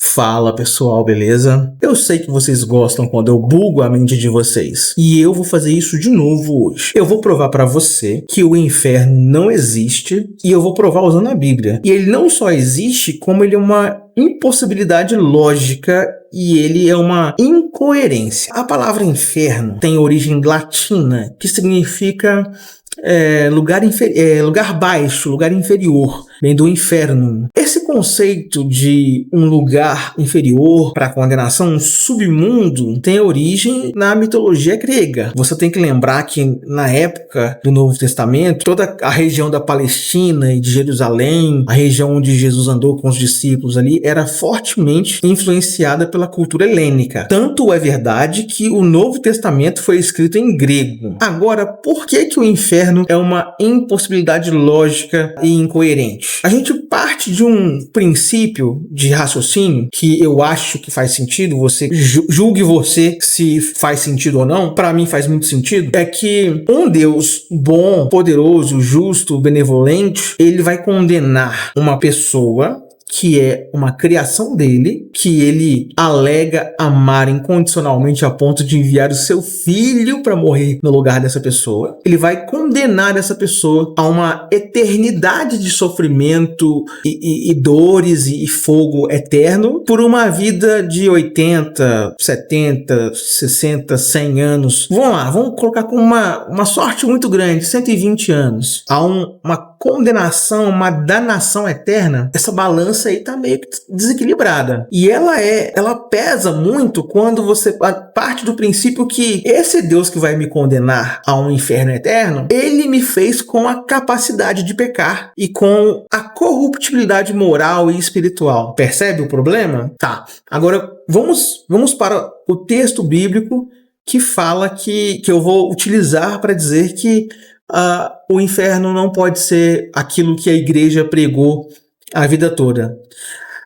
Fala pessoal, beleza? Eu sei que vocês gostam quando eu bugo a mente de vocês, e eu vou fazer isso de novo hoje. Eu vou provar pra você que o inferno não existe, e eu vou provar usando a Bíblia. E ele não só existe, como ele é uma impossibilidade lógica e ele é uma incoerência. A palavra inferno tem origem latina, que significa lugar baixo, lugar inferior, vem do inferno. Esse conceito de um lugar inferior para condenação, um submundo, tem origem na mitologia grega. Você tem que lembrar que na época do Novo Testamento, toda a região da Palestina e de Jerusalém, a região onde Jesus andou com os discípulos ali, era fortemente influenciada pela cultura helênica. Tanto é verdade que o Novo Testamento foi escrito em grego. Agora, por que o inferno é uma impossibilidade lógica e incoerente? A gente parte de um princípio de raciocínio que eu acho que faz sentido, você julgue você se faz sentido ou não, para mim faz muito sentido, é que um Deus bom, poderoso, justo, benevolente, ele vai condenar uma pessoa que é uma criação dele, que ele alega amar incondicionalmente a ponto de enviar o seu filho para morrer no lugar dessa pessoa. Ele vai condenar essa pessoa a uma eternidade de sofrimento e dores e fogo eterno por uma vida de 80, 70, 60, 100 anos. Vamos lá, vamos colocar com uma sorte muito grande, 120 anos. Há uma condenação, uma danação eterna. Essa balança aí tá meio que desequilibrada. E ela pesa muito quando você parte do princípio que esse Deus que vai me condenar a um inferno eterno, ele me fez com a capacidade de pecar e com a corruptibilidade moral e espiritual. Percebe o problema? Tá. Agora vamos para o texto bíblico que fala que eu vou utilizar para dizer que o inferno não pode ser aquilo que a igreja pregou a vida toda.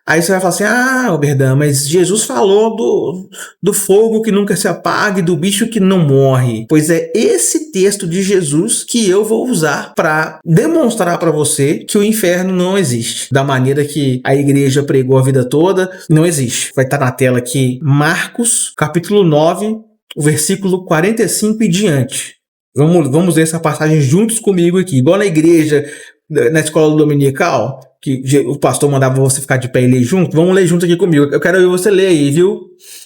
Aí você vai falar assim, Alberdão, mas Jesus falou do fogo que nunca se apaga e do bicho que não morre. Pois é esse texto de Jesus que eu vou usar para demonstrar para você que o inferno não existe. Da maneira que a igreja pregou a vida toda, não existe. Vai estar na tela aqui, Marcos, capítulo 9, o versículo 45 e diante. Vamos ler essa passagem juntos comigo aqui. Igual na igreja, na escola dominical, que o pastor mandava você ficar de pé e ler junto. Vamos ler junto aqui comigo. Eu quero ver você ler aí, viu?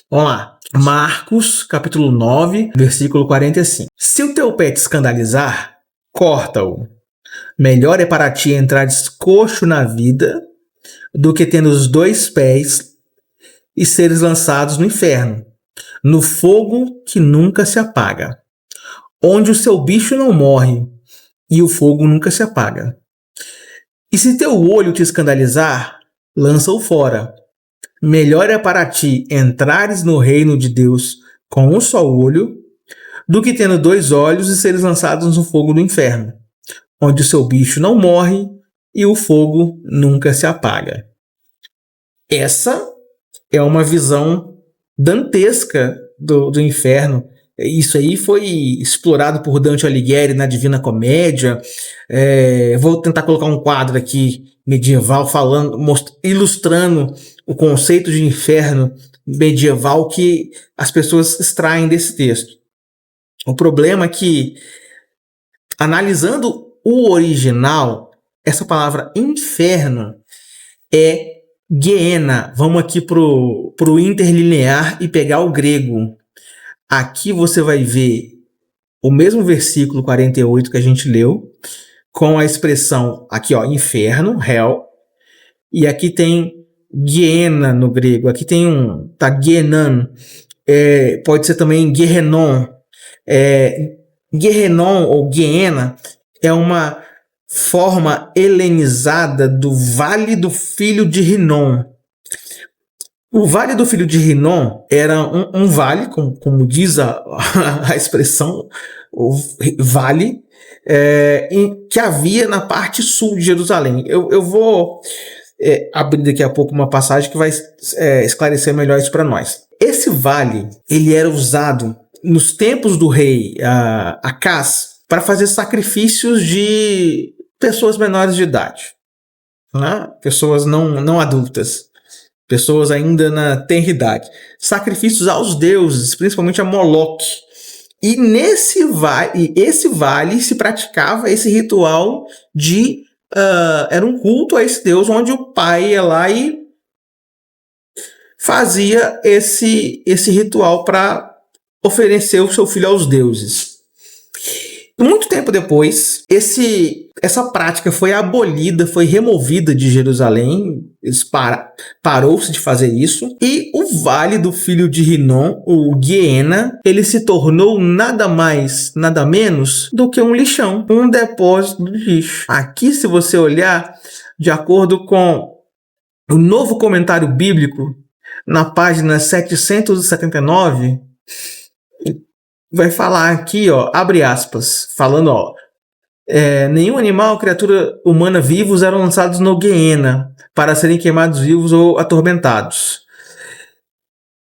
Vamos lá. Marcos, capítulo 9, versículo 45. Se o teu pé te escandalizar, corta-o. Melhor é para ti entrares coxo na vida do que tendo os dois pés e seres lançados no inferno, no fogo que nunca se apaga, onde o seu bicho não morre e o fogo nunca se apaga. E se teu olho te escandalizar, lança-o fora. Melhor é para ti entrares no reino de Deus com um só olho, do que tendo dois olhos e seres lançados no fogo do inferno, onde o seu bicho não morre e o fogo nunca se apaga. Essa é uma visão dantesca do inferno. Isso aí foi explorado por Dante Alighieri na Divina Comédia. Vou tentar colocar um quadro aqui medieval ilustrando o conceito de inferno medieval que as pessoas extraem desse texto. O problema é que, analisando o original, essa palavra inferno é Gehenna. Vamos aqui pro interlinear e pegar o grego. Aqui você vai ver o mesmo versículo 48 que a gente leu, com a expressão aqui, inferno, hell, e aqui tem Gehenna no grego, aqui tem tá Gehenan, pode ser também Gehenon. Gehenon ou Gehenna é uma forma helenizada do Vale do Filho de Rinom. O Vale do Filho de Rinom era um vale, como diz a expressão, o vale, que havia na parte sul de Jerusalém. Eu vou abrir daqui a pouco uma passagem que vai esclarecer melhor isso para nós. Esse vale ele era usado nos tempos do rei Acaz para fazer sacrifícios de pessoas menores de idade, né? Pessoas não adultas. pessoas ainda na tenridade, sacrifícios aos deuses, principalmente a Moloque. E esse vale se praticava esse ritual de era um culto a esse deus, onde o pai ia lá e fazia esse ritual para oferecer o seu filho aos deuses. Muito tempo depois, essa prática foi abolida, foi removida de Jerusalém, parou-se de fazer isso, e o Vale do Filho de Rinom, o Guiena, ele se tornou nada mais, nada menos do que um lixão, um depósito de lixo. Aqui, se você olhar, de acordo com o Novo Comentário Bíblico, na página 779, vai falar aqui, ó, abre aspas, falando, ó, nenhum animal, criatura humana vivos eram lançados no Guiena para serem queimados vivos ou atormentados.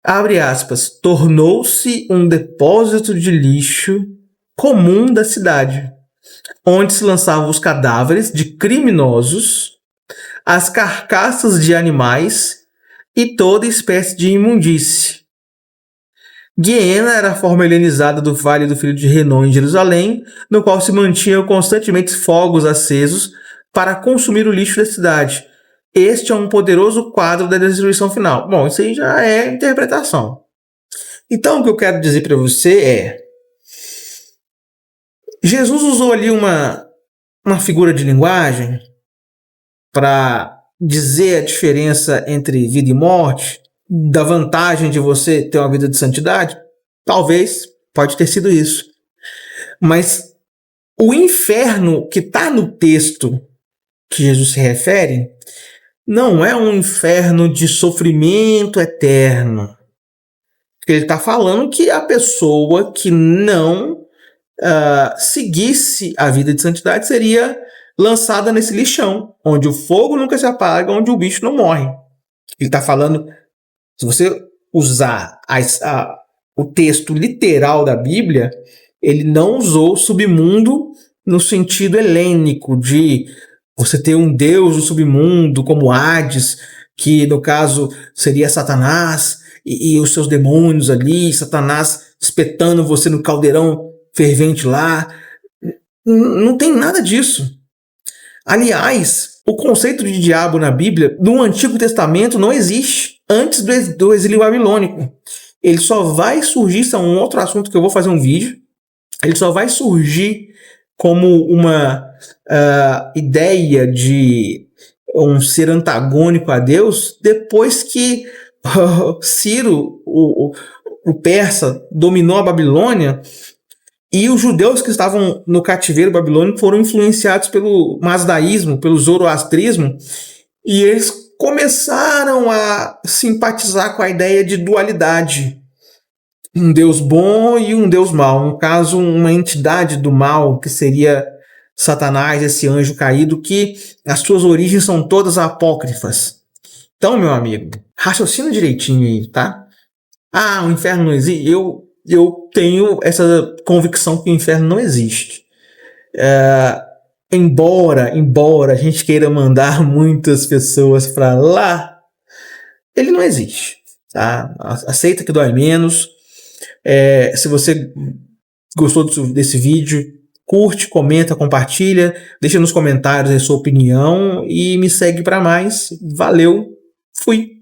Abre aspas, tornou-se um depósito de lixo comum da cidade, onde se lançavam os cadáveres de criminosos, as carcaças de animais e toda espécie de imundície. Guiena era a forma helenizada do Vale do Filho de Rinom em Jerusalém, no qual se mantinham constantemente fogos acesos para consumir o lixo da cidade. Este é um poderoso quadro da destruição final. Bom, isso aí já é interpretação. Então, o que eu quero dizer para você é: Jesus usou ali uma figura de linguagem para dizer a diferença entre vida e morte, da vantagem de você ter uma vida de santidade? Talvez, pode ter sido isso. Mas o inferno que está no texto que Jesus se refere não é um inferno de sofrimento eterno. Ele está falando que a pessoa que não seguisse a vida de santidade seria lançada nesse lixão, onde o fogo nunca se apaga, onde o bicho não morre. Ele está falando, se você usar o texto literal da Bíblia, ele não usou o submundo no sentido helênico de você ter um deus no submundo, como Hades, que no caso seria Satanás e os seus demônios ali, Satanás espetando você no caldeirão fervente lá. Não tem nada disso. Aliás, o conceito de diabo na Bíblia, no Antigo Testamento, não existe antes do exílio babilônico. Ele só vai surgir, isso é um outro assunto que eu vou fazer um vídeo, ele só vai surgir como uma ideia de um ser antagônico a Deus depois que Ciro, o persa, dominou a Babilônia. E os judeus que estavam no cativeiro babilônico foram influenciados pelo masdaísmo, pelo zoroastrismo, e eles começaram a simpatizar com a ideia de dualidade. Um Deus bom e um Deus mau. No caso, uma entidade do mal, que seria Satanás, esse anjo caído, que as suas origens são todas apócrifas. Então, meu amigo, raciocina direitinho aí, tá? O inferno não existe? Eu tenho essa convicção que o inferno não existe. Embora a gente queira mandar muitas pessoas para lá, ele não existe. Tá? Aceita que dói menos. Se você gostou desse vídeo, curte, comenta, compartilha, deixa nos comentários a sua opinião e me segue para mais. Valeu, fui!